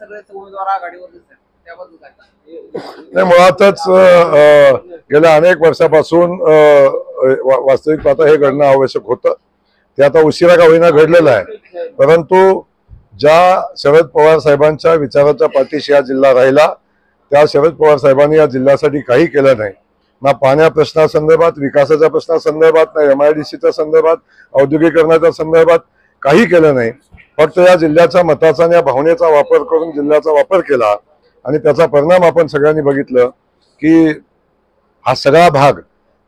सगळेच उमेदवार आघाडीवर दिसतात, त्याबद्दल काय? नाही, मुळातच गेल्या अनेक वर्षापासून वास्तविक पाहता हे घडणं आवश्यक होतं. ते आता उशिरा का होईना घडलेलं आहे, परंतु ज्या शरद पवार साहेबांच्या विचाराच्या पाठीशी हा जिल्हा राहिला, त्या शरद पवार साहेबांनी या जिल्ह्यासाठी काही केलं नाही. ना पाण्या प्रश्नासंदर्भात, विकासाच्या प्रश्नासंदर्भात, ना MIDCच्या संदर्भात, औद्योगिकरणाच्या संदर्भात काही केलं नाही. फक्त या जिल्ह्याच्या मताचा आणि या भावनेचा वापर करून जिल्ह्याचा वापर केला आणि त्याचा परिणाम आपण सगळ्यांनी बघितलं की हा सगळा भाग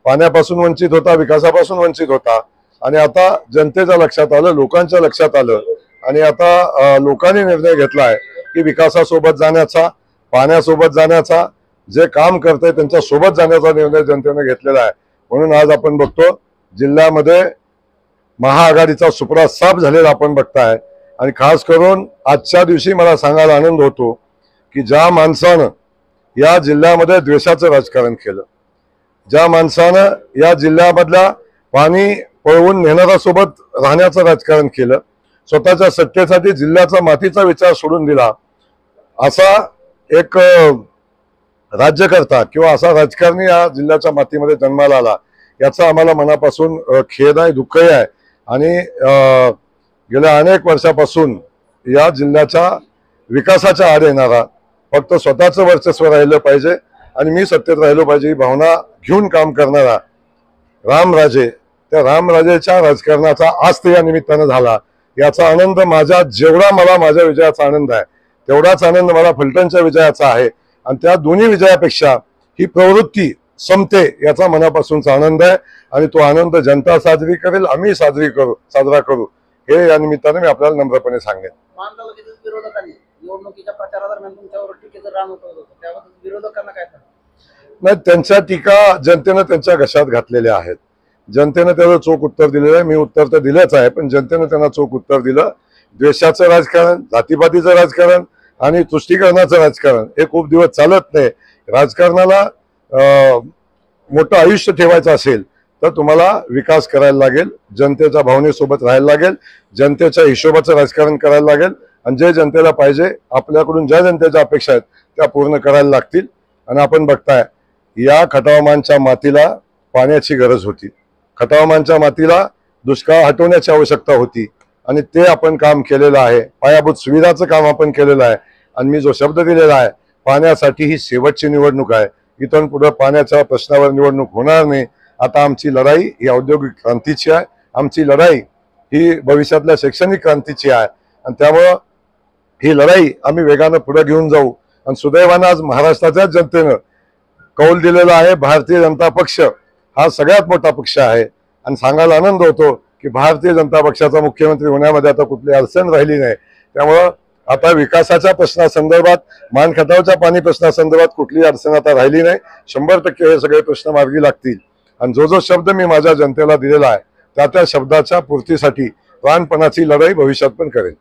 पाण्यापासून वंचित होता, विकासापासून वंचित होता. आणि आता जनतेच्या लक्षात आलं, लोकांच्या लक्षात आलं आणि आता लोकांनी निर्णय घेतलाय की विकासासोबत जाण्याचा, पाण्यासोबत जाण्याचा, जे काम करते त्यांच्या सोबत जाण्याचा निर्णय जनतेने घेतलेला आहे. म्हणून आज आपण बघतो जिल्ह्यामध्ये महाआघाडीचा सुपडा साफ झालेला आपण बघताय. आणि खास करून आजच्या दिवशी मला सांगायला आनंद होतो की ज्या माणसानं या जिल्ह्यामध्ये द्वेषाचं राजकारण केलं, ज्या माणसानं या जिल्ह्यामधल्या पाणी पळवून नेणाऱ्यासोबत राहण्याचं राजकारण केलं, स्वतःच्या सत्तेसाठी जिल्ह्याचा मातीचा विचार सोडून दिला, असा एक राज्यकर्ता किंवा असा राजकारणी या जिल्ह्याच्या मातीमध्ये जन्माला आला, याचा आम्हाला मनापासून खेद आहे, दुःखही आहे. आणि गेल्या अनेक वर्षापासून या जिल्ह्याच्या विकासाच्या आड येणारा, फक्त स्वतःचं वर्चस्व राहिलं पाहिजे आणि मी सत्तेत राहिलो पाहिजे ही भावना घेऊन काम करणारा रामराजे, त्या रामराजेच्या राजकारणाचा आज ते या निमित्तानं झाला, याचा आनंद जेवढा मला माझ्या विजयाचा आनंद आहे तेवढाच आनंद मला फलटणच्या विजयाचा आहे. आणि त्या दोन्ही विजयापेक्षा ही प्रवृत्ती संपते याचा मनापासूनचा आनंद आहे. आणि तो आनंद जनता साजरी करेल, आम्ही साजरा करू हे या निमित्ताने मी आपल्याला नम्रपणे सांगेन. मान तालुक्यातील विरोधकांनी निवडणुकीच्या प्रचारादरम्यान तुमच्यावर टीकेचं रान उठवलं होतं, त्याबद्दल विरोधकांना काय सांगता? नाही, त्यांच्या टीका जनतेनं त्यांच्या घशात घातलेल्या आहेत. जनतेनं त्याचं चोख उत्तर दिलेलं आहे. मी उत्तर तर दिलंच आहे, पण जनतेनं त्यांना चोख उत्तर दिलं. द्वेषाचं राजकारण, जातीपातीचं राजकारण आणि तुष्टीकरणाचं राजकारण हे खूप दिवस चालत नाही. राजकारणाला मोठं आयुष्य ठेवायचं असेल तर तुम्हाला विकास करायला लागेल, जनतेच्या भावनेसोबत राहायला लागेल, जनतेच्या हिशोबाचं राजकारण करायला लागेल आणि जे जनतेला पाहिजे, आपल्याकडून ज्या जनतेच्या अपेक्षा आहेत त्या पूर्ण करायला लागतील. आणि आपण बघताय या खटावमानच्या मातीला पाण्याची गरज होती, खटावमानच्या मातीला दुष्काळ हटवण्याची आवश्यकता होती आणि ते आपण काम केलेलं आहे. पायाभूत सुविधाचं काम आपण केलेलं आहे. आणि मी जो शब्द दिलेला आहे, पाण्यासाठी ही शेवटची निवडणूक आहे, इथून पुढे पाण्याच्या प्रश्नावर निवडणूक होणार नाही. आता आमची लढाई ही औद्योगिक क्रांतीची आहे, आमची लढाई ही भविष्यातल्या शैक्षणिक क्रांतीची आहे. आणि त्यामुळं ही लढाई आम्ही वेगानं पुढे घेऊन जाऊ. आणि सुदैवानं आज महाराष्ट्राच्या जनतेनं कौल दिलेला आहे, भारतीय जनता पक्ष हा सगळ्यात मोठा पक्ष आहे. आणि सांगायला आनंद होतो की भारतीय जनता पक्षाचा मुख्यमंत्री होण्यामध्ये आता कुठली अडचण राहिली नाही. त्यामुळं आता विकासाच्या प्रश्नासंदर्भात, मानखटावच्या पाणी प्रश्नासंदर्भात कुठली अडचण आता राहिली नाही. 100% हे सगळे प्रश्न मार्गी लागतील. आणि जो शब्द मी माझ्या जनतेला दिलेला आहे त्या शब्दाच्या पूर्तीसाठी प्राणपणाची लढाई भविष्यात पण करेन.